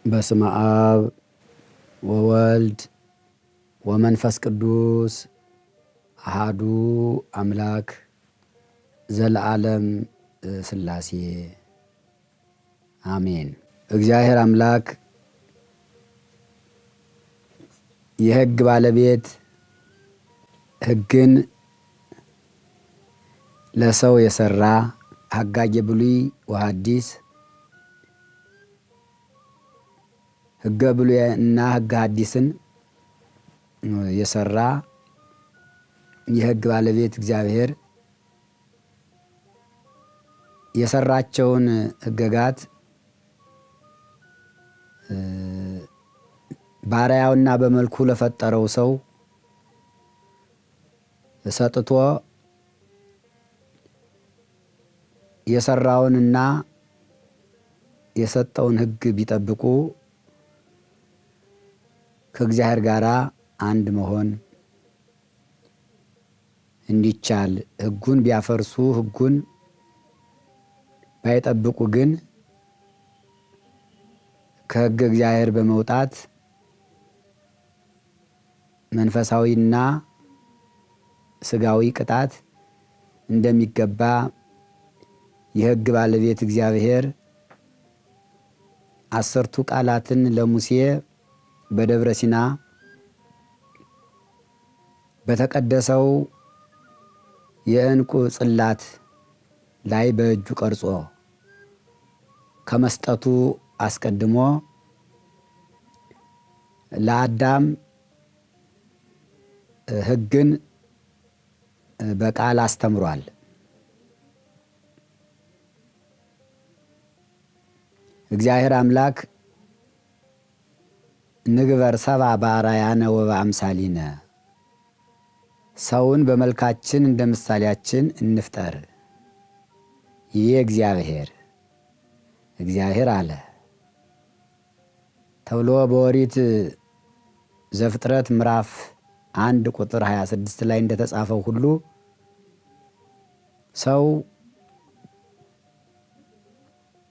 በስመ አብ ወወልድ ወመንፈስ ቅዱስ አሐዱ አምላክ ዘለዓለም ሥላሴ አሜን። እግዚአብሔር አምላክ የሕግ ባለቤት ሕግን ለሰው የሰራ ሐጋጌ ብሉይ ወሐዲስ ሕገ ብሉይ እና ሕገ ሐዲስን የሰራ የሕግ ባለቤት እግዚአብሔር የሰራቸውን ሕገጋት ባሪያውና በመልኩ ለፈጠረው ሰው ሰጥቶ የሰራውንና የሰጠውን ሕግ ቢጠብቁ ከእግዚአብሔር ጋር አንድ መሆን እንዲቻል፣ ሕጉን ቢያፈርሱ ሕጉን ባይጠብቁ ግን ከሕግ እግዚአብሔር በመውጣት መንፈሳዊና ሥጋዊ ቅጣት እንደሚገባ የሕግ ባለቤት እግዚአብሔር 10ቱ ቃላትን ለሙሴ በደብረ ሲና በተቀደሰው የዕንቁ ጽላት ላይ በእጁ ቀርጾ ከመስጠቱ አስቀድሞ ለአዳም ሕግን በቃል አስተምሯል። እግዚአብሔር አምላክ ንግበር ሰብአ በአርአያነ ወበአምሳሊነ፣ ሰውን በመልካችን እንደ ምሳሌያችን እንፍጠር ይህ እግዚአብሔር አለ ተብሎ በኦሪት ዘፍጥረት ምዕራፍ 1 ቁጥር 26 ላይ እንደተጻፈው ሁሉ ሰው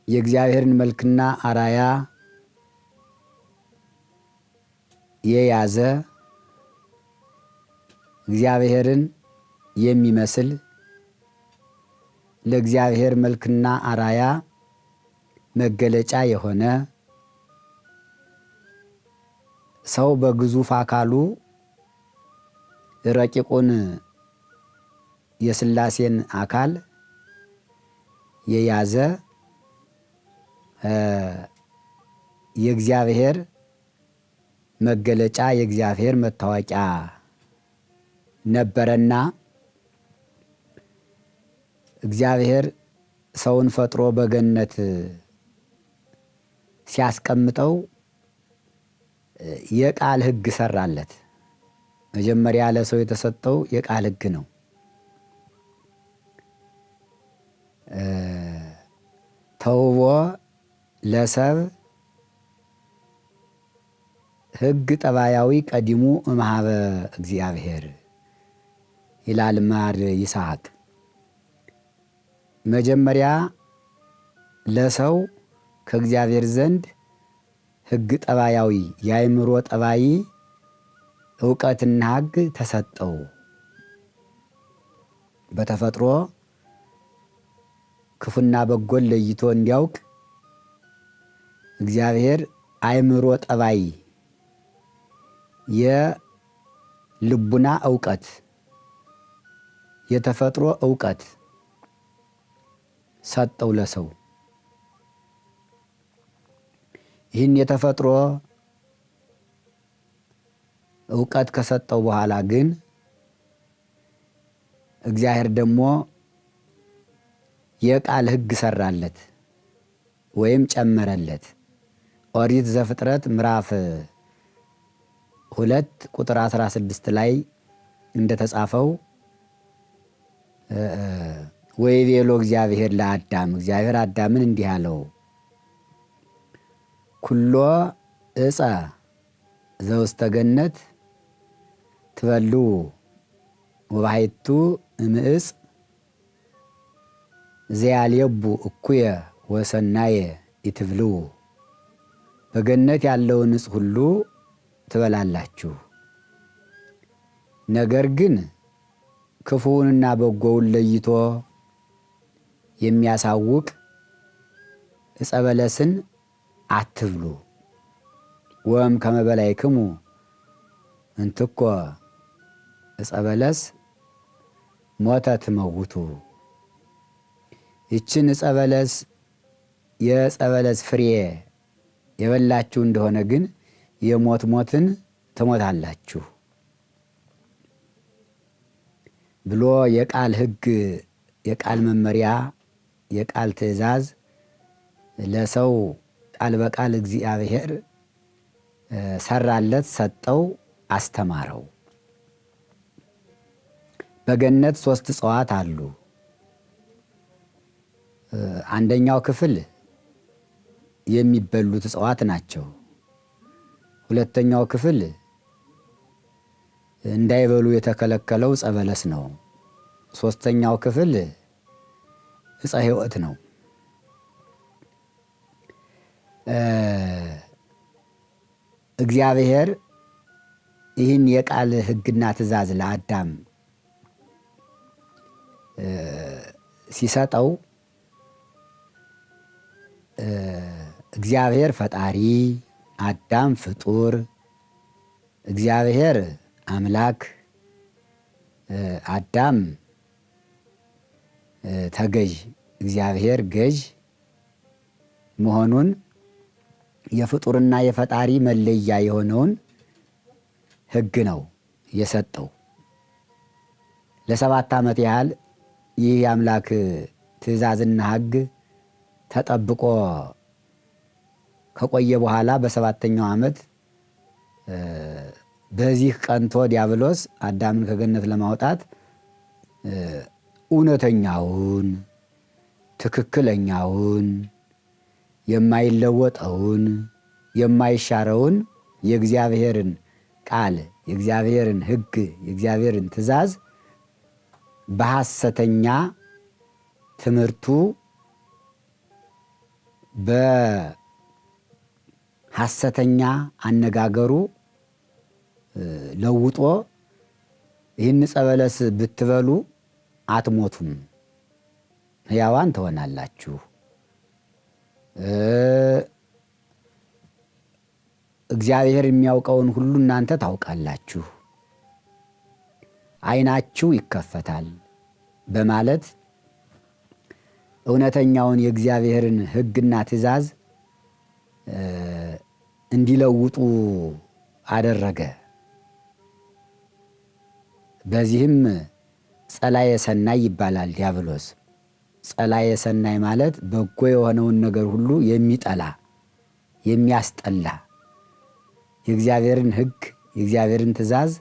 የእግዚአብሔርን መልክና አርአያ የያዘ እግዚአብሔርን የሚመስል ለእግዚአብሔር መልክና አርአያ መገለጫ የሆነ ሰው በግዙፍ አካሉ ረቂቁን የሥላሴን አካል የያዘ የእግዚአብሔር መገለጫ የእግዚአብሔር መታወቂያ ነበረና እግዚአብሔር ሰውን ፈጥሮ በገነት ሲያስቀምጠው የቃል ሕግ ሰራለት። መጀመሪያ ለሰው የተሰጠው የቃል ሕግ ነው። ተውቦ ለሰብ ሕግ ጠባያዊ ቀዲሙ እምኀበ እግዚአብሔር ይላል ማር ይስሐቅ። መጀመሪያ ለሰው ከእግዚአብሔር ዘንድ ሕግ ጠባያዊ የአእምሮ ጠባይ ዕውቀትና ሕግ ተሰጠው። በተፈጥሮ ክፉና በጎን ለይቶ እንዲያውቅ እግዚአብሔር አእምሮ ጠባይ የልቡና ዕውቀት የተፈጥሮ ዕውቀት ሰጠው ለሰው። ይህን የተፈጥሮ ዕውቀት ከሰጠው በኋላ ግን እግዚአብሔር ደግሞ የቃል ሕግ ሰራለት ወይም ጨመረለት። ኦሪት ዘፍጥረት ምዕራፍ 2 ቁጥር 16 ላይ እንደተጻፈው ወይቤሎ እግዚአብሔር ለአዳም፣ እግዚአብሔር አዳምን እንዲህ አለው፣ ኩሎ ዕፀ ዘውስተ ገነት ትበልዑ ወባሕቱ እምዕፅ ዘያልየቡ እኩየ ወሰናየ ኢትብልዑ በገነት ያለውን ዕፅ ሁሉ ትበላላችሁ። ነገር ግን ክፉውንና በጎውን ለይቶ የሚያሳውቅ ዕፀ በለስን አትብሉ። ወም ከመ በላዕክሙ እንትኮ ዕፀ በለስ ሞተ ትመውቱ። ይችን ዕፀ በለስ የዕፀ በለስ ፍሬ የበላችሁ እንደሆነ ግን የሞትን ትሞታላችሁ ብሎ የቃል ሕግ፣ የቃል መመሪያ፣ የቃል ትእዛዝ ለሰው ቃል በቃል እግዚአብሔር ሰራለት፣ ሰጠው፣ አስተማረው። በገነት 3 እጽዋት አሉ። አንደኛው ክፍል የሚበሉት እጽዋት ናቸው። ሁለተኛው ክፍል እንዳይበሉ የተከለከለው ዕፀ በለስ ነው። ሶስተኛው ክፍል ዕፀ ሕይወት ነው። እግዚአብሔር ይህን የቃል ሕግና ትእዛዝ ለአዳም ሲሰጠው እግዚአብሔር ፈጣሪ፣ አዳም ፍጡር፣ እግዚአብሔር አምላክ፣ አዳም ተገዥ፣ እግዚአብሔር ገዥ መሆኑን የፍጡርና የፈጣሪ መለያ የሆነውን ሕግ ነው የሰጠው። ለ7 ዓመት ያህል ይህ የአምላክ ትእዛዝና ሕግ ተጠብቆ ከቆየ በኋላ በ7ኛው ዓመት በዚህ ቀንቶ ዲያብሎስ አዳምን ከገነት ለማውጣት እውነተኛውን፣ ትክክለኛውን፣ የማይለወጠውን፣ የማይሻረውን የእግዚአብሔርን ቃል፣ የእግዚአብሔርን ሕግ፣ የእግዚአብሔርን ትእዛዝ በሐሰተኛ ትምህርቱ በሐሰተኛ አነጋገሩ ለውጦ ይህን ዕፀ በለስ ብትበሉ አትሞቱም፣ ሕያዋን ትሆናላችሁ፣ እግዚአብሔር የሚያውቀውን ሁሉ እናንተ ታውቃላችሁ፣ ዓይናችሁ ይከፈታል በማለት እውነተኛውን የእግዚአብሔርን ሕግና ትእዛዝ እንዲለውጡ አደረገ። በዚህም ጸላየ ሰናይ ይባላል ዲያብሎስ። ጸላየ ሰናይ ማለት በጎ የሆነውን ነገር ሁሉ የሚጠላ የሚያስጠላ፣ የእግዚአብሔርን ሕግ የእግዚአብሔርን ትእዛዝ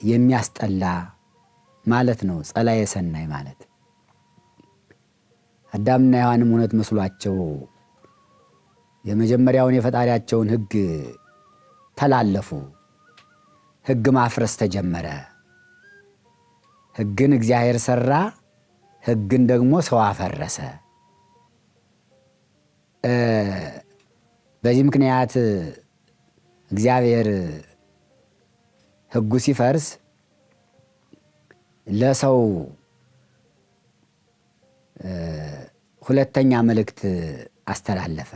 የሚያስጠላ ማለት ነው። ጸላየ ሰናይ ማለት አዳምና ሔዋንም እውነት መስሏቸው የመጀመሪያውን የፈጣሪያቸውን ሕግ ተላለፉ። ሕግ ማፍረስ ተጀመረ። ሕግን እግዚአብሔር ሰራ፣ ሕግን ደግሞ ሰው አፈረሰ። በዚህ ምክንያት እግዚአብሔር ሕጉ ሲፈርስ ለሰው ሁለተኛ መልእክት አስተላለፈ።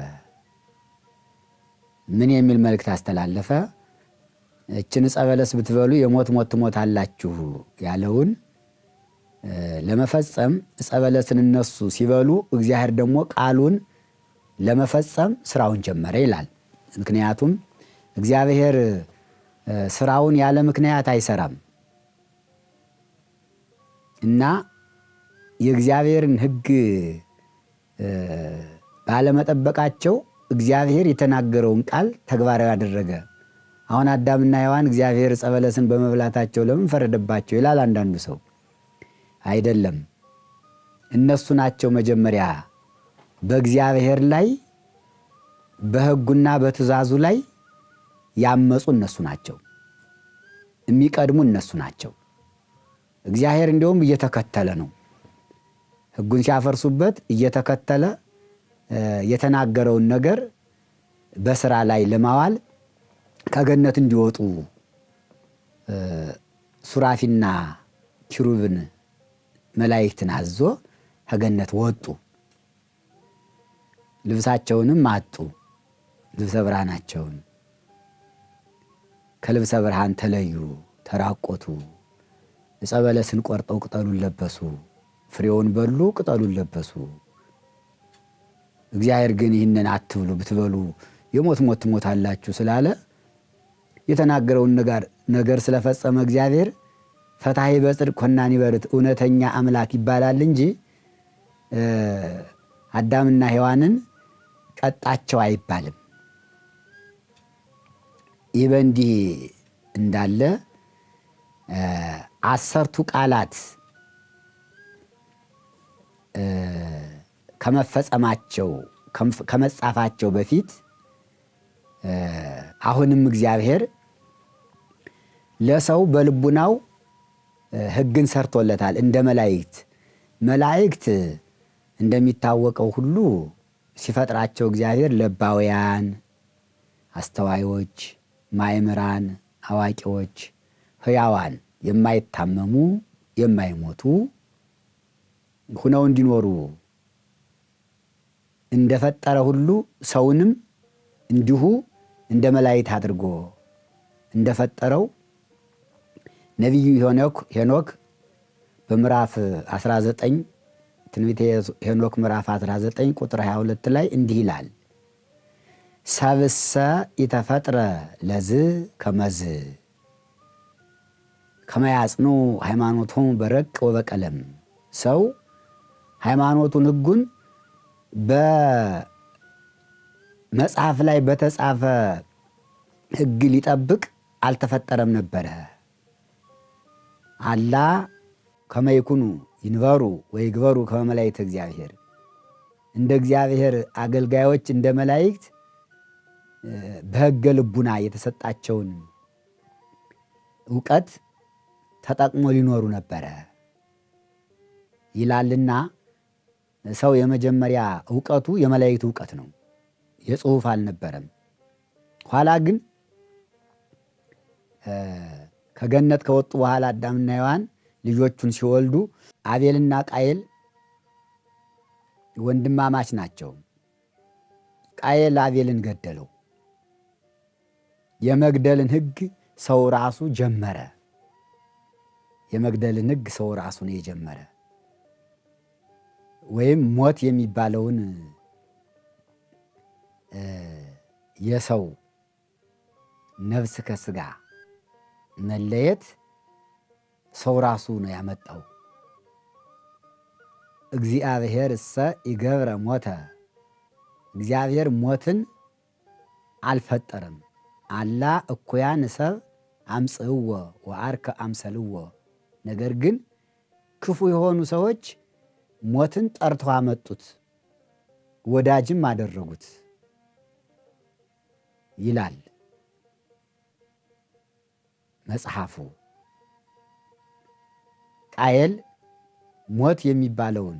ምን የሚል መልእክት አስተላለፈ? እችን ዕፀ በለስ ብትበሉ የሞት ሞት ትሞታላችሁ ያለውን ለመፈጸም ዕፀ በለስን እነሱ ሲበሉ እግዚአብሔር ደግሞ ቃሉን ለመፈጸም ስራውን ጀመረ ይላል። ምክንያቱም እግዚአብሔር ስራውን ያለ ምክንያት አይሰራም እና የእግዚአብሔርን ሕግ ባለመጠበቃቸው እግዚአብሔር የተናገረውን ቃል ተግባራዊ አደረገ። አሁን አዳምና ሔዋን እግዚአብሔር ዕፀ በለስን በመብላታቸው ለምን ፈረደባቸው ይላል አንዳንዱ ሰው። አይደለም፣ እነሱ ናቸው መጀመሪያ በእግዚአብሔር ላይ በሕጉና በትእዛዙ ላይ ያመፁ እነሱ ናቸው። የሚቀድሙ እነሱ ናቸው። እግዚአብሔር እንዲያውም እየተከተለ ነው። ሕጉን ሲያፈርሱበት እየተከተለ የተናገረውን ነገር በስራ ላይ ለማዋል ከገነት እንዲወጡ ሱራፊና ኪሩብን መላእክትን አዞ ከገነት ወጡ። ልብሳቸውንም አጡ፣ ልብሰ ብርሃናቸውን ከልብሰ ብርሃን ተለዩ፣ ተራቆቱ። ዕፀ በለስን ቆርጠው ቅጠሉን ለበሱ፣ ፍሬውን በሉ፣ ቅጠሉን ለበሱ። እግዚአብሔር ግን ይህንን አትብሉ፣ ብትበሉ የሞት ሞት ትሞታላችሁ ስላለ የተናገረውን ነገር ስለፈጸመ እግዚአብሔር ፈታሒ በጽድቅ ኮናኒ በርትዕ እውነተኛ አምላክ ይባላል እንጂ አዳምና ሔዋንን ቀጣቸው አይባልም። ይህ በእንዲህ እንዳለ 10ቱ ቃላት ከመፈጸማቸው ከመጻፋቸው በፊት አሁንም እግዚአብሔር ለሰው በልቡናው ሕግን ሰርቶለታል። እንደ መላእክት እንደሚታወቀው ሁሉ ሲፈጥራቸው እግዚአብሔር ለባውያን፣ አስተዋዮች፣ ማእምራን፣ አዋቂዎች፣ ሕያዋን፣ የማይታመሙ የማይሞቱ ሁነው እንዲኖሩ እንደፈጠረ ሁሉ ሰውንም እንዲሁ እንደ መላእክት አድርጎ እንደፈጠረው ነቢዩ ሄኖክ በምዕራፍ 19 ትንቢተ ሄኖክ ምዕራፍ 19 ቁጥር 22 ላይ እንዲህ ይላል፣ ሰብእሰ ኢተፈጥረ ለዝ ከመዝ ከመ ያጽኑ ሃይማኖቶሙ በረቅ ወበቀለም። ሰው ሃይማኖቱን ሕጉን በመጽሐፍ ላይ በተጻፈ ሕግ ሊጠብቅ አልተፈጠረም ነበረ። አላ ከመ ይኩኑ ይንበሩ ወይግበሩ ከመ መላእክተ እግዚአብሔር። እንደ እግዚአብሔር አገልጋዮች እንደ መላእክት በሕገ ልቡና የተሰጣቸውን ዕውቀት ተጠቅሞ ሊኖሩ ነበረ ይላልና ሰው የመጀመሪያ ዕውቀቱ የመላእክት ዕውቀት ነው፣ የጽሑፍ አልነበረም። ኋላ ግን ከገነት ከወጡ በኋላ አዳምና ሔዋን ልጆቹን ሲወልዱ አቤልና ቃየል ወንድማማች ናቸው። ቃየል አቤልን ገደለው። የመግደልን ሕግ ሰው ራሱ ጀመረ። የመግደልን ሕግ ሰው ራሱ ነው የጀመረ። ወይም ሞት የሚባለውን የሰው ነፍስ ከስጋ መለየት ሰው ራሱ ነው ያመጣው። እግዚአብሔር እሰ ይገብረ ሞተ፣ እግዚአብሔር ሞትን አልፈጠረም። አላ እኩያን ሰብ አምጽእዎ ወአርከ አምሰልዎ። ነገር ግን ክፉ የሆኑ ሰዎች ሞትን ጠርተው አመጡት፣ ወዳጅም አደረጉት ይላል መጽሐፉ። ቃየል ሞት የሚባለውን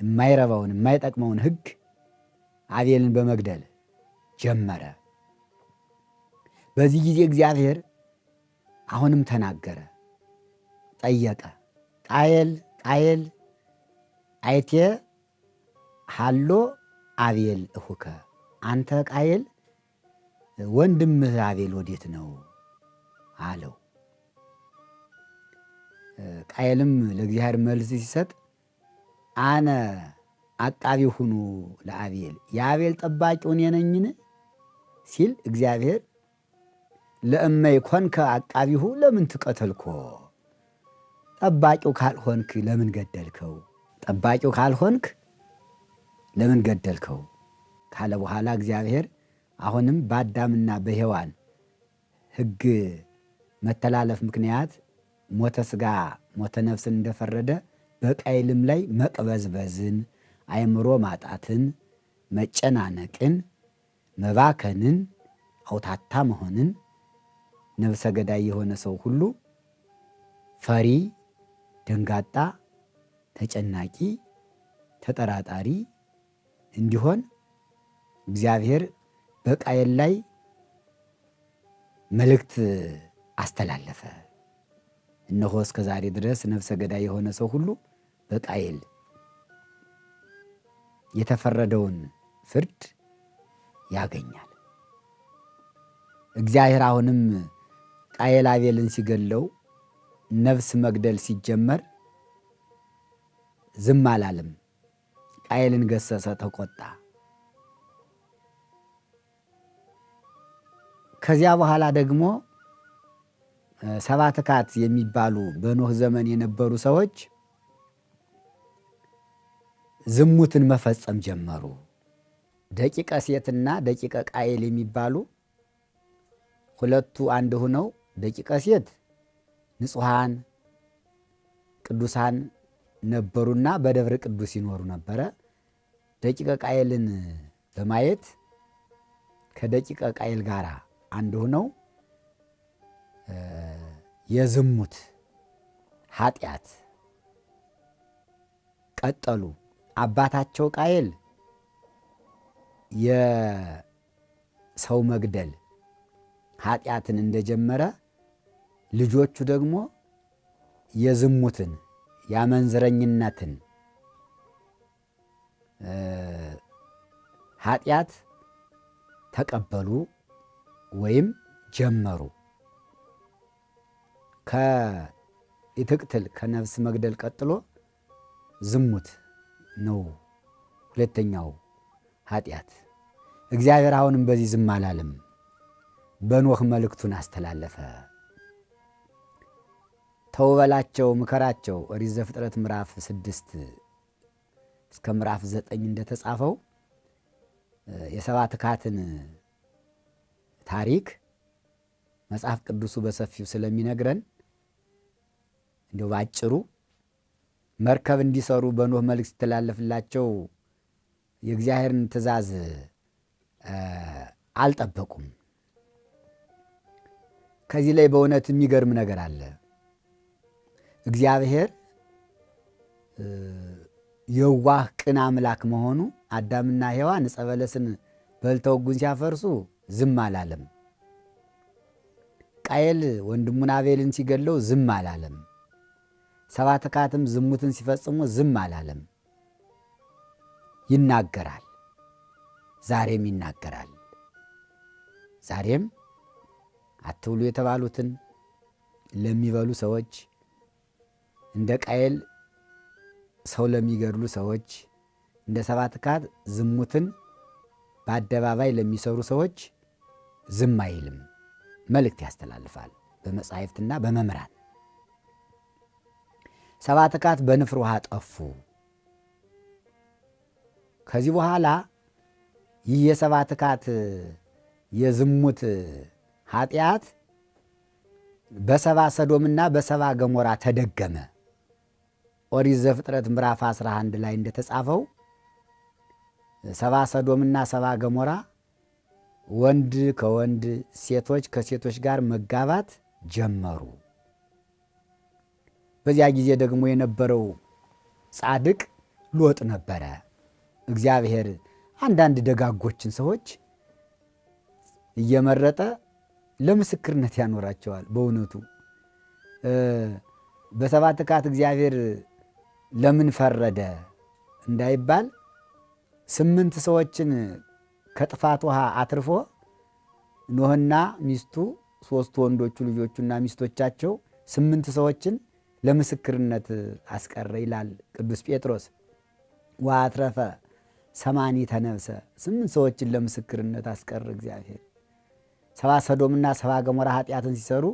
የማይረባውን የማይጠቅመውን ሕግ አቤልን በመግደል ጀመረ። በዚህ ጊዜ እግዚአብሔር አሁንም ተናገረ፣ ጠየቀ። ቃየል አይቴ ሃሎ አቤል እሁከ፣ አንተ ቃየል ወንድምህ አቤል ወዴት ነው አለው። ቃየልም ለእግዚአብሔር መልስ ሲሰጥ አነ አቃቢ ሁኑ ለአቤል፣ የአቤል ጠባቂው እኔ ነኝን ሲል እግዚአብሔር ለእመ ይኮንከ አቃቢሁ ለምን ትቀተልኮ፣ ጠባቂው ካልሆንክ ለምን ገደልከው? ጠባቂው ካልሆንክ ለምን ገደልከው ካለ በኋላ እግዚአብሔር አሁንም በአዳምና በሔዋን ሕግ መተላለፍ ምክንያት ሞተ ሥጋ ሞተ ነፍስን እንደፈረደ በቃየልም ላይ መቅበዝበዝን፣ አእምሮ ማጣትን፣ መጨናነቅን፣ መባከንን፣ አውታታ መሆንን፣ ነፍሰ ገዳይ የሆነ ሰው ሁሉ ፈሪ፣ ደንጋጣ፣ ተጨናቂ፣ ተጠራጣሪ እንዲሆን እግዚአብሔር በቃየል ላይ መልእክት አስተላለፈ። እነሆ እስከ ዛሬ ድረስ ነፍሰ ገዳይ የሆነ ሰው ሁሉ በቃየል የተፈረደውን ፍርድ ያገኛል። እግዚአብሔር አሁንም ቃየል አቤልን ሲገለው ነፍስ መግደል ሲጀመር ዝም አላለም። ቃየልን ገሰጸ፣ ተቆጣ። ከዚያ በኋላ ደግሞ ሰባ ትካት የሚባሉ በኖህ ዘመን የነበሩ ሰዎች ዝሙትን መፈጸም ጀመሩ። ደቂቀ ሴትና ደቂቀ ቃየል የሚባሉ ሁለቱ አንድ ሆነው ደቂቀ ሴት ንጹሐን ቅዱሳን ነበሩና በደብረ ቅዱስ ይኖሩ ነበረ። ደቂቀ ቃየልን በማየት ከደቂቀ ቃየል ጋር አንድ ሆነው የዝሙት ኃጢአት ቀጠሉ። አባታቸው ቃየል የሰው መግደል ኃጢአትን እንደጀመረ ልጆቹ ደግሞ የዝሙትን ያመንዝረኝነትን ኃጢአት ተቀበሉ ወይም ጀመሩ። ከኢትቅትል ከነፍስ መግደል ቀጥሎ ዝሙት ነው ሁለተኛው ኃጢአት። እግዚአብሔር አሁንም በዚህ ዝም አላለም። በኖህ መልእክቱን አስተላለፈ። ተው በላቸው፣ ምከራቸው። ኦሪት ዘፍጥረት ምዕራፍ 6 እስከ ምዕራፍ 9 እንደተጻፈው የሰባ ትካትን ታሪክ መጽሐፍ ቅዱሱ በሰፊው ስለሚነግረን እንዲያው ባጭሩ መርከብ እንዲሰሩ በኖህ መልእክት ሲተላለፍላቸው የእግዚአብሔርን ትእዛዝ አልጠበቁም። ከዚህ ላይ በእውነት የሚገርም ነገር አለ። እግዚአብሔር የዋህ ቅን አምላክ መሆኑ አዳምና ሔዋን ዕፀ በለስን በልተው ሕጉን ሲያፈርሱ ዝም አላለም። ቃየል ወንድሙን አቤልን ሲገለው ዝም አላለም። ሰባ ትካትም ዝሙትን ሲፈጽሙ ዝም አላለም። ይናገራል። ዛሬም ይናገራል። ዛሬም አትብሉ የተባሉትን ለሚበሉ ሰዎች፣ እንደ ቃየል ሰው ለሚገድሉ ሰዎች፣ እንደ ሰባ ትካት ዝሙትን በአደባባይ ለሚሰሩ ሰዎች ዝም አይልም። መልእክት ያስተላልፋል በመጻሕፍትና በመምህራን። ሰባ ትካት በንፍር ውሃ ጠፉ። ከዚህ በኋላ ይህ የሰባ ትካት የዝሙት ኃጢአት በሰባ ሰዶምና በሰባ ገሞራ ተደገመ። ኦሪት ዘፍጥረት ምዕራፍ 11 ላይ እንደተጻፈው ሰባ ሰዶምና ሰባ ገሞራ ወንድ ከወንድ ሴቶች ከሴቶች ጋር መጋባት ጀመሩ። በዚያ ጊዜ ደግሞ የነበረው ጻድቅ ሎጥ ነበረ። እግዚአብሔር አንዳንድ ደጋጎችን ሰዎች እየመረጠ ለምስክርነት ያኖራቸዋል። በእውነቱ በሰባ ትካት እግዚአብሔር ለምን ፈረደ እንዳይባል 8 ሰዎችን ከጥፋት ውሃ አትርፎ ኖህና ሚስቱ 3 ወንዶቹ ልጆቹና ሚስቶቻቸው 8 ሰዎችን ለምስክርነት አስቀረ ይላል ቅዱስ ጴጥሮስ። ወአትረፈ 80 ነፍሰ 8 ሰዎችን ለምስክርነት አስቀረ እግዚአብሔር። ሰባ ሰዶምና ሰባ ገሞራ ኃጢአትን ሲሰሩ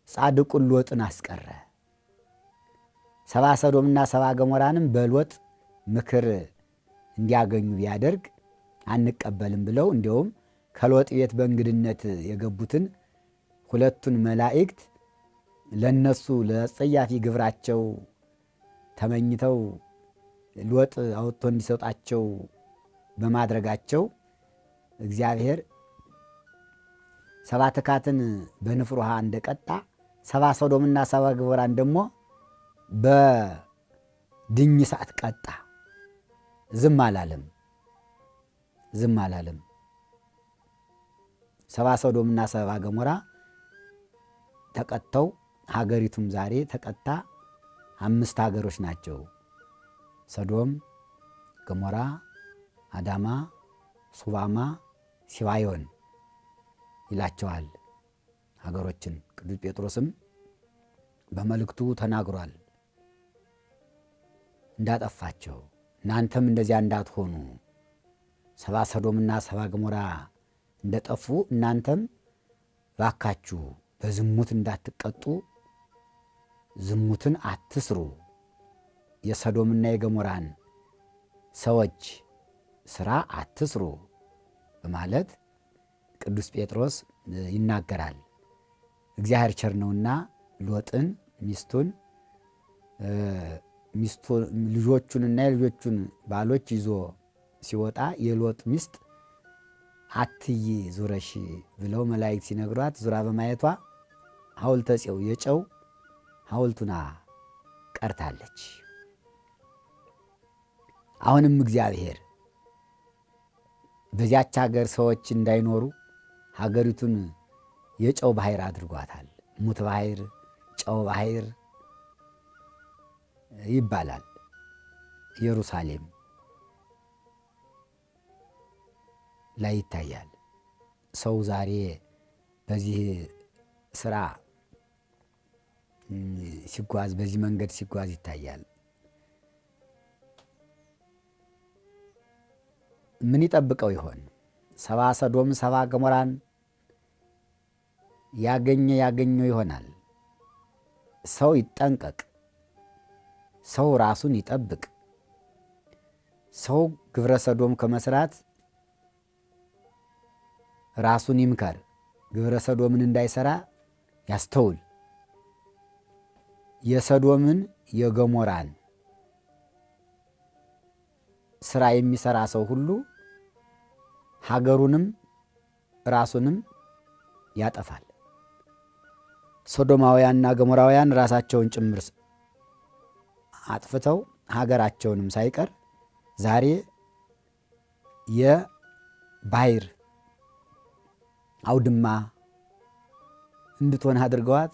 ጻድቁን ሎጥን አስቀረ። ሰባ ሰዶምና ሰባ ገሞራንም በሎጥ ምክር እንዲያገኙ ቢያደርግ አንቀበልም ብለው እንዲያውም ከሎጥ ቤት በእንግድነት የገቡትን 2ቱን መላእክት ለነሱ ለጸያፊ ግብራቸው ተመኝተው ሎጥ አውጥቶ እንዲሰጣቸው በማድረጋቸው እግዚአብሔር ሰባ ትካትን በንፍር ውሃ እንደቀጣ ሰባ ሰዶምና ሰባ ገሞራን ደግሞ በድኝ እሳት ቀጣ። ዝም አላለም። ዝም አላለም። ሰባ ሰዶምና ሰባ ገሞራ ተቀጥተው ሀገሪቱም ዛሬ ተቀጣ 5 ሀገሮች ናቸው። ሰዶም፣ ገሞራ፣ አዳማ፣ ሱባማ፣ ሲባዮን ይላቸዋል ሀገሮችን። ቅዱስ ጴጥሮስም በመልእክቱ ተናግሯል እንዳጠፋቸው እናንተም እንደዚያ እንዳትሆኑ ሰባ ሰዶምና ሰባ ገሞራ እንደጠፉ እናንተም ባካችሁ በዝሙት እንዳትቀጡ ዝሙትን አትስሩ፣ የሰዶምና የገሞራን ሰዎች ስራ አትስሩ በማለት ቅዱስ ጴጥሮስ ይናገራል። እግዚአብሔር ቸር ነውና ሎጥን ልጆቹንና የልጆቹን ባሎች ይዞ ሲወጣ የሎጥ ሚስት አትይ ዙረሽ ብለው መላእክት ሲነግሯት ዙራ በማየቷ ሐውልተ ጽዮን የጨው ሐውልቱና ቀርታለች። አሁንም እግዚአብሔር በዚያች ሀገር ሰዎች እንዳይኖሩ ሀገሪቱን የጨው ባህር አድርጓታል። ሙት ባህር፣ ጨው ባህር ይባላል። ኢየሩሳሌም ላይ ይታያል። ሰው ዛሬ በዚህ ስራ ሲጓዝ፣ በዚህ መንገድ ሲጓዝ ይታያል። ምን ይጠብቀው ይሆን? ሰባ ሰዶም ሰባ ገሞራን ያገኘው ይሆናል። ሰው ይጠንቀቅ። ሰው ራሱን ይጠብቅ። ሰው ግብረ ሰዶም ከመስራት ራሱን ይምከር። ግብረ ሰዶምን እንዳይሰራ ያስተውል። የሰዶምን የገሞራን ስራ የሚሰራ ሰው ሁሉ ሀገሩንም ራሱንም ያጠፋል። ሶዶማውያንና ገሞራውያን ራሳቸውን ጭምር አጥፍተው ሀገራቸውንም ሳይቀር ዛሬ የባህር አውድማ እንድትሆን አድርገዋት።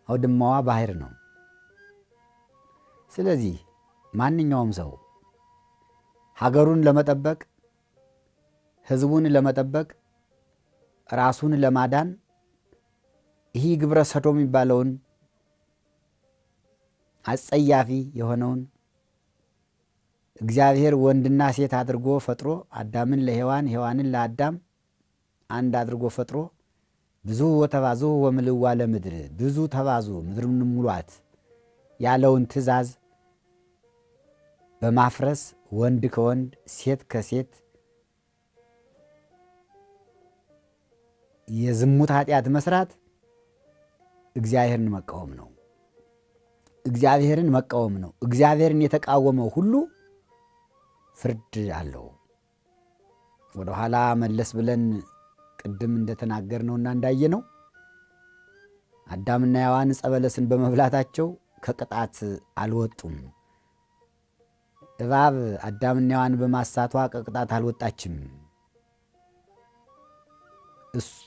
አውድማዋ ባህር ነው። ስለዚህ ማንኛውም ሰው ሀገሩን ለመጠበቅ፣ ሕዝቡን ለመጠበቅ፣ ራሱን ለማዳን ይህ ግብረ ሰዶም የሚባለውን አጸያፊ የሆነውን እግዚአብሔር ወንድና ሴት አድርጎ ፈጥሮ አዳምን ለሔዋን ሔዋንን ለአዳም አንድ አድርጎ ፈጥሮ ብዙ ወተባዙ ወምልዋ ለምድር ብዙ ተባዙ ምድርን ሙሏት ያለውን ትእዛዝ በማፍረስ ወንድ ከወንድ ሴት ከሴት የዝሙት ኃጢአት መስራት እግዚአብሔርን መቃወም ነው። እግዚአብሔርን መቃወም ነው። እግዚአብሔርን የተቃወመው ሁሉ ፍርድ አለው። ወደ ኋላ መለስ ብለን ቅድም እንደተናገርነውና እንዳየነው አዳምና ሔዋን ዕፀ በለስን በመብላታቸው ከቅጣት አልወጡም። እባብ አዳምና ሔዋን በማሳቷ ከቅጣት አልወጣችም።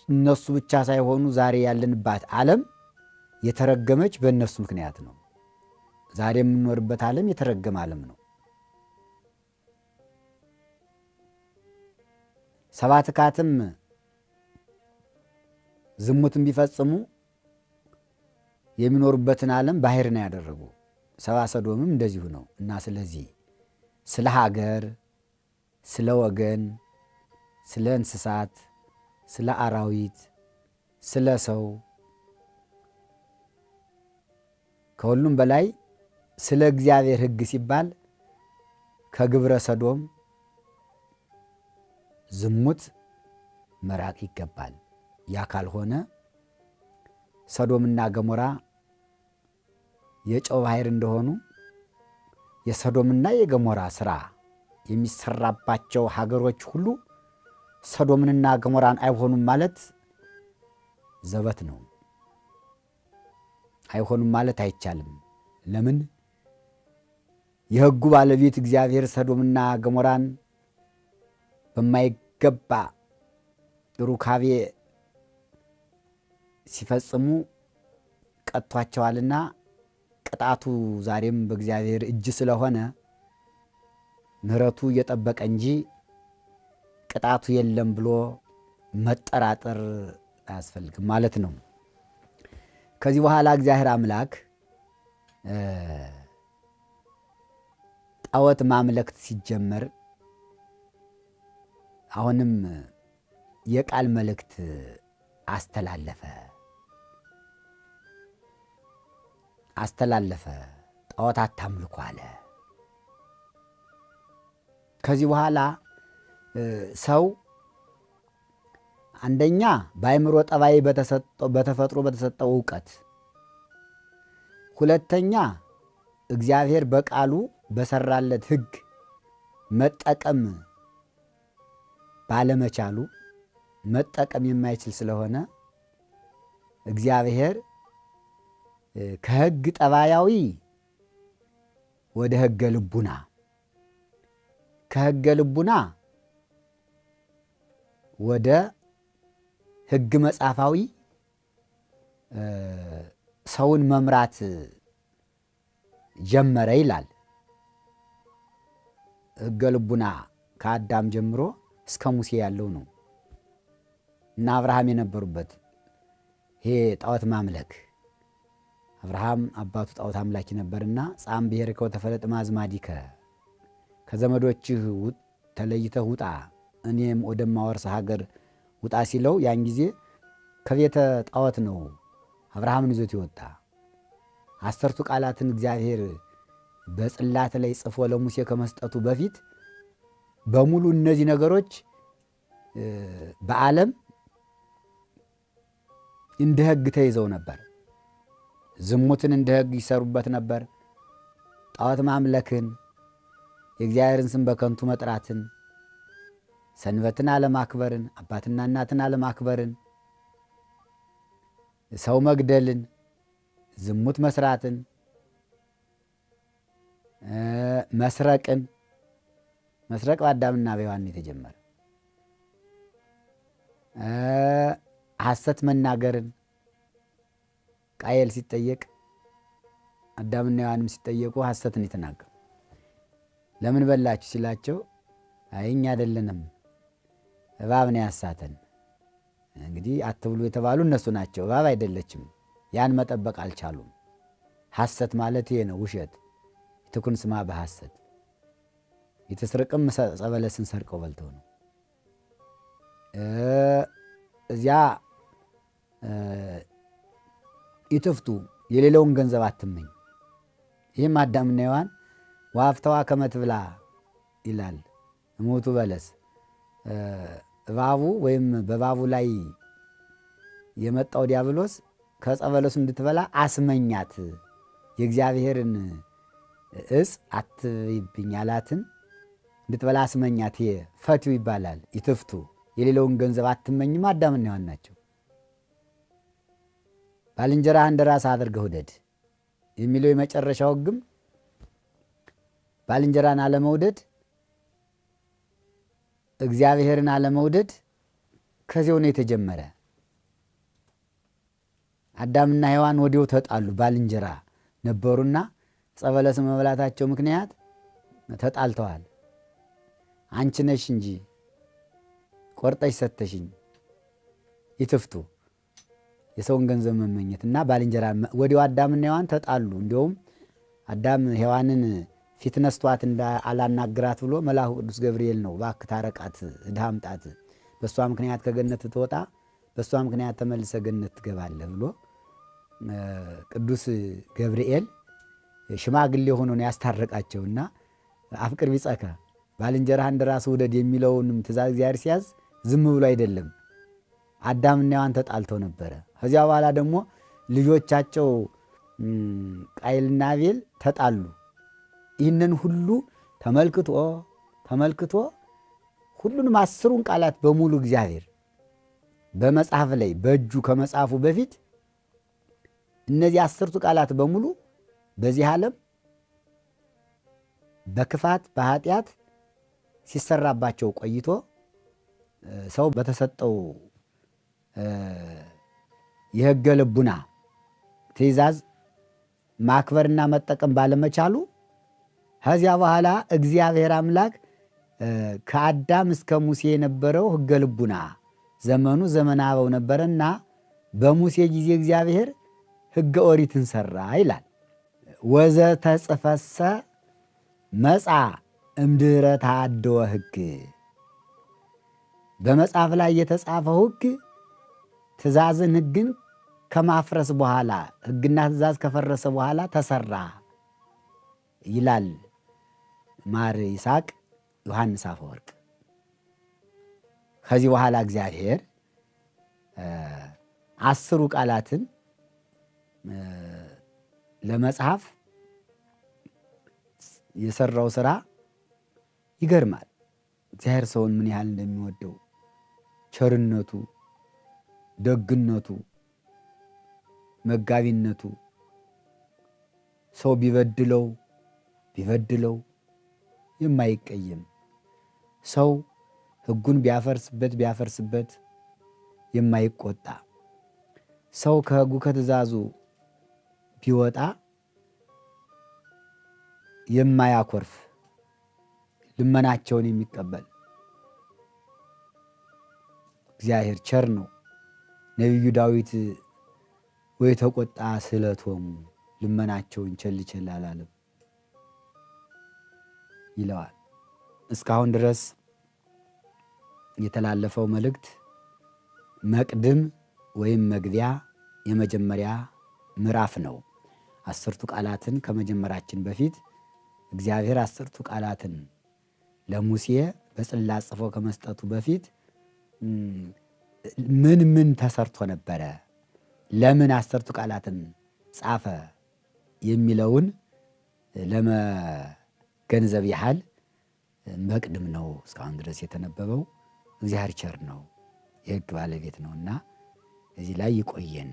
እነሱ ብቻ ሳይሆኑ ዛሬ ያለንባት ዓለም የተረገመች በእነሱ ምክንያት ነው። ዛሬ የምንኖርበት ዓለም የተረገመ ዓለም ነው። ሰባት ካትም ዝሙትን ቢፈጽሙ የሚኖሩበትን ዓለም ባህር ነው ያደረጉ። ሰባ ሰዶምም እንደዚሁ ነው እና ስለዚህ ስለ ሀገር፣ ስለ ወገን፣ ስለ እንስሳት፣ ስለ አራዊት፣ ስለ ሰው ከሁሉም በላይ ስለ እግዚአብሔር ሕግ ሲባል ከግብረ ሰዶም ዝሙት መራቅ ይገባል። ያ ካልሆነ ሰዶምና ገሞራ የጨው ባህር እንደሆኑ የሰዶምና የገሞራ ስራ የሚሰራባቸው ሀገሮች ሁሉ ሰዶምንና ገሞራን አይሆኑም ማለት ዘበት ነው። አይሆኑም ማለት አይቻልም። ለምን? የሕጉ ባለቤት እግዚአብሔር ሰዶምና ገሞራን በማይገባ ሩካቤ ሲፈጽሙ ቀጥቷቸዋልና ቅጣቱ ዛሬም በእግዚአብሔር እጅ ስለሆነ ምሕረቱ እየጠበቀ እንጂ ቅጣቱ የለም ብሎ መጠራጠር አያስፈልግም ማለት ነው። ከዚህ በኋላ እግዚአብሔር አምላክ ጣዖት ማምለክት ሲጀመር አሁንም የቃል መልእክት አስተላለፈ። ጣዖት አታምልኩ አለ። ከዚህ በኋላ ሰው አንደኛ በአእምሮ ጠባይ በተፈጥሮ በተሰጠው ዕውቀት፣ ሁለተኛ እግዚአብሔር በቃሉ በሰራለት ሕግ መጠቀም ባለመቻሉ መጠቀም የማይችል ስለሆነ እግዚአብሔር ከሕግ ጠባያዊ ወደ ሕገ ልቡና፣ ከሕገ ልቡና ወደ ሕግ መጽሐፋዊ ሰውን መምራት ጀመረ ይላል። ሕገ ልቡና ከአዳም ጀምሮ እስከ ሙሴ ያለው ነው እና አብርሃም የነበሩበት ይሄ ጣዖት ማምለክ። አብርሃም አባቱ ጣዖት አምላኪ ነበርና ጻም ብሔርከ ወተፈለጥ ማዝማዲከ፣ ከዘመዶችህ ተለይተህ ውጣ እኔም ወደማወርስ ሀገር ውጣ ሲለው ያን ጊዜ ከቤተ ጣዖት ነው አብርሃምን ይዞት ይወጣ። 10ቱ ቃላትን እግዚአብሔር በጽላት ላይ ጽፎ ለሙሴ ከመስጠቱ በፊት በሙሉ እነዚህ ነገሮች በዓለም እንደ ሕግ ተይዘው ነበር። ዝሙትን እንደ ሕግ ይሰሩበት ነበር። ጣዖት ማምለክን፣ የእግዚአብሔርን ስም በከንቱ መጥራትን፣ ሰንበትን አለማክበርን፣ አባትና እናትን አለማክበርን፣ ሰው መግደልን፣ ዝሙት መስራትን፣ መስረቅን። መስረቅ በአዳምና በሔዋን የተጀመረ፣ ሐሰት መናገርን። ቃየል ሲጠየቅ አዳምና ሔዋንም ሲጠየቁ ሐሰትን የተናገሩ። ለምን በላችሁ ሲላቸው አይ እኛ አይደለንም እባብ ነው ያሳተን። እንግዲህ አትብሉ የተባሉ እነሱ ናቸው፣ እባብ አይደለችም። ያን መጠበቅ አልቻሉም። ሐሰት ማለት ይሄ ነው፣ ውሸት። ትኩን ስማ በሐሰት የተስረቅም ጸበለስን ሰርቀው በልተው ነው። እዚያ ይትፍቱ የሌለውን ገንዘብ አትመኝ። ይህም አዳምና ሔዋን ዋፍተዋ ከመትብላ ይላል እሞቱ በለስ። እባቡ ወይም በእባቡ ላይ የመጣው ዲያብሎስ ከጸበለሱ እንድትበላ አስመኛት። የእግዚአብሔርን እጽ አትይብኝ ያላትን እንድትበላ አስመኛት። ይሄ ፈቲው ይባላል። ይትፍቱ የሌለውን ገንዘብ አትመኝም አዳምና ሔዋን ናቸው። ባልንጀራህ እንደ ራስህ አድርገህ ውደድ የሚለው የመጨረሻው ሕግም ባልንጀራን አለመውደድ፣ እግዚአብሔርን አለመውደድ ከዚያው ነው የተጀመረ። አዳምና ሔዋን ወዲያው ተጣሉ። ባልንጀራ ነበሩና ጸበለስ መብላታቸው ምክንያት ተጣልተዋል። አንቺ ነሽ እንጂ ቆርጠሽ ሰተሽኝ፣ ይትፍቱ የሰውን ገንዘብ መመኘትና ባልንጀራ። ወዲያው አዳምና ሔዋን ተጣሉ። እንዲሁም አዳም ሔዋንን ፊት ነስቷት አላናግራት ብሎ መልአኩ ቅዱስ ገብርኤል ነው እባክህ ታረቃት፣ ዕዳ አምጣት፣ በእሷ ምክንያት ከገነት ትወጣ፣ በእሷ ምክንያት ተመልሰ ገነት ትገባለህ ብሎ ቅዱስ ገብርኤል ሽማግሌ ሆኖ ነው ያስታረቃቸውና አፍቅር ቢጸከ ባልንጀራህ እንደ ራስህ ውደድ የሚለውንም ትእዛዝ እግዚአብሔር ሲያዝ ዝም ብሎ አይደለም። አዳምና ሔዋን ተጣልተው ነበረ። ከዚያ በኋላ ደግሞ ልጆቻቸው ቃየልና አቤል ተጣሉ። ይህንን ሁሉ ተመልክቶ ሁሉንም 10ሩን ቃላት በሙሉ እግዚአብሔር በመጽሐፍ ላይ በእጁ ከመጽሐፉ በፊት እነዚህ 10ቱ ቃላት በሙሉ በዚህ ዓለም በክፋት በኃጢአት ሲሰራባቸው ቆይቶ ሰው በተሰጠው የሕገ ልቡና ትእዛዝ ማክበርና መጠቀም ባለመቻሉ ከዚያ በኋላ እግዚአብሔር አምላክ ከአዳም እስከ ሙሴ የነበረው ሕገ ልቡና ዘመኑ ዘመነ አበው ነበረና በሙሴ ጊዜ እግዚአብሔር ሕገ ኦሪትን ሰራ ይላል። ወዘተጽፈሰ መጻ እምድኅረ ተአድወ ሕግ። በመጽሐፍ ላይ የተጻፈው ሕግ ትእዛዝን ሕግን ከማፍረስ በኋላ ሕግና ትእዛዝ ከፈረሰ በኋላ ተሰራ ይላል ማር ይስሐቅ ዮሐንስ አፈወርቅ። ከዚህ በኋላ እግዚአብሔር 10 ቃላትን ለመጽሐፍ የሰራው ስራ ይገርማል። እግዚአብሔር ሰውን ምን ያህል እንደሚወደው ቸርነቱ፣ ደግነቱ፣ መጋቢነቱ ሰው ቢበድለው የማይቀየም ሰው ሕጉን ቢያፈርስበት የማይቆጣ ሰው ከሕጉ ከትእዛዙ ቢወጣ የማያኮርፍ ልመናቸውን የሚቀበል እግዚአብሔር ቸር ነው። ነቢዩ ዳዊት ወይ ተቆጣ ስለቶሙ ልመናቸውን ቸል አላለም ይለዋል። እስካሁን ድረስ የተላለፈው መልእክት መቅድም ወይም መግቢያ የመጀመሪያ ምዕራፍ ነው። 10ቱ ቃላትን ከመጀመራችን በፊት እግዚአብሔር 10ቱ ቃላትን ለሙሴ በጽላት ጽፎ ከመስጠቱ በፊት ምን ተሰርቶ ነበረ፣ ለምን 10ቱ ቃላትን ጻፈ የሚለውን ለመገንዘብ ያህል መቅድም ነው እስካሁን ድረስ የተነበበው። እግዚአብሔር ቸር ነው፣ የሕግ ባለቤት ነውና እዚህ ላይ ይቆየን።